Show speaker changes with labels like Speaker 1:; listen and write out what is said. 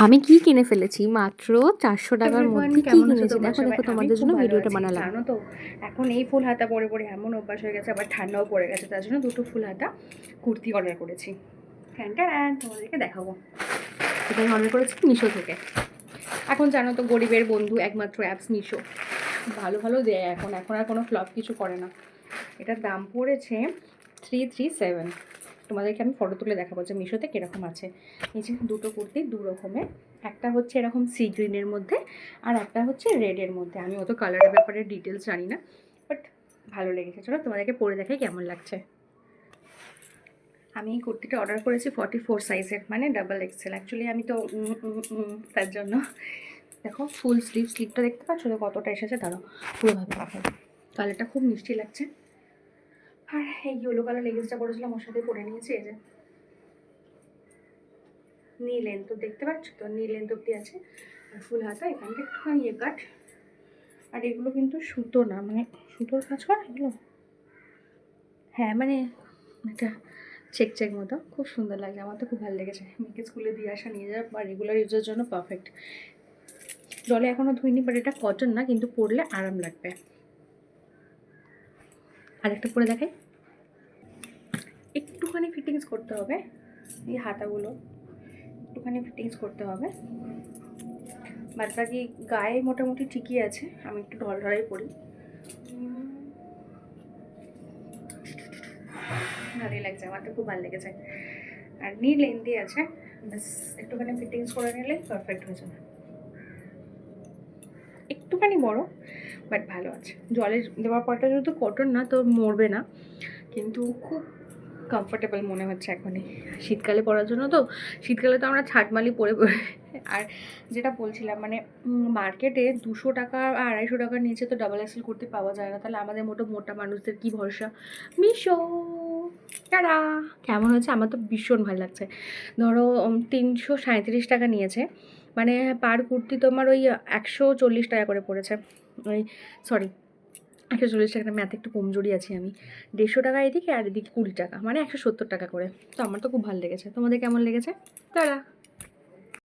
Speaker 1: আমি কি কিনে ফেলেছি মাত্র 400 টাকার মধ্যে কি কিনেছি দেখো দেখো তোমাদের জন্য ভিডিওটা বানালাম।
Speaker 2: জানো তো এখন এই ফুল হাতা পরে পরে এমন অভ্যাস হয়ে গেছে, আবার ঠান্ডাও পড়ে গেছে, তার জন্য দুটো ফুল হাতা কুর্তি অর্ডার করেছি। ফ্যানটা তোমাদেরকে দেখাবো। এটা আমি অর্ডার করেছি মিশো থেকে। এখন জানো তো গরিবের বন্ধু একমাত্র অ্যাপস মিশো, ভালো ভালো দেয় এখন, এখন আর কোনো ফ্লপ কিছু করে না। এটার দাম পড়েছে 337। তোমাদেরকে আমি ফটো তুলে দেখাবো যে মিশোতে কীরকম আছে। এই যে দুটো কুর্তি দু রকমের, একটা হচ্ছে এরকম সি গ্রিনের মধ্যে আর একটা হচ্ছে রেডের মধ্যে। আমি অত কালারের ব্যাপারে ডিটেলস জানি না, বাট ভালো লেগেছে। চলো তোমাদেরকে পরে দেখাই কেমন লাগছে। আমি এই কুর্তিটা অর্ডার করেছি 44 সাইজের, মানে ডাবল এক্সেল। অ্যাকচুয়ালি আমি তো তার জন্য দেখো ফুল স্লিপটা দেখতে পাচ্ছ তো কতটা এসেছে, তারও পুরোভাবে দেখাই। কালারটা খুব মিষ্টি লাগছে। আর এই ইয়েলো কালার লেগিংসটা পরেছিলাম, ওর সাথে পরে নিয়েছি। এই যে নি লেন্থ দেখতে পাচ্ছ তো, নি লেন্থ অব্দি আছে। আর ফুল হাতা, এখানটা একটুখানি কাট। আর এগুলো কিন্তু সুতো না, মানে সুতোর কাজ করা এগুলো, হ্যাঁ মানে এটা চেক চেক মতো, খুব সুন্দর লাগে। আমার তো খুব ভালো লেগেছে। মেয়েকে স্কুলে দিয়ে আসা নিয়ে যাওয়া বা রেগুলার ইউজের জন্য পারফেক্ট। জলে এখনও ধুইনি, বাট এটা কটন না, কিন্তু পরলে আরাম লাগবে। আরেকটা পরে দেখাই। একটুখানি ফিটিংস করতে হবে এই হাতাগুলো, একটুখানি ফিটিংস করতে হবে। বাদ বাকি গায়ে মোটামুটি ঠিকই আছে। আমি একটু ঢলঢলাই পরি, ভালোই লাগছে, আমার তো খুব ভালো লেগেছে। আর নি লেন্থি আছে, ব্যাস একটুখানি ফিটিংস করে নিলে পারফেক্ট হয়ে যাবে। একটুখানি বড়, বাট ভালো আছে। জলে দেওয়ার পরটা যেহেতু কটন না তো মরবে না, কিন্তু খুব কমফোর্টেবল মনে হচ্ছে এখনই। শীতকালে পরার জন্য তো, শীতকালে তো আমরা ছাটমালি পরে পরে। আর যেটা বলছিলাম, মানে মার্কেটে 200 টাকা আর 250 টাকার নিচে তো ডাবল এক্সেল কুর্তি পাওয়া যায় না। তাহলে আমাদের মতো মোটা মানুষদের কি ভরসা। মিশো টাটা। কেমন হয়েছে? আমার তো ভীষণ ভালো লাগছে। ধরো 337 টাকা নিয়েছে, মানে পার কুর্তি তোমার ওই 140 টাকা করে পড়েছে। ওই সরি 140 টাকা, ম্যাথ একটু কমজোরি আছি আমি। 150 টাকা এদিকে আর এদিকে 20 টাকা, মানে 170 টাকা করে। তো আমার তো খুব ভালো লেগেছে। তোমাদের কেমন লেগেছে? তারা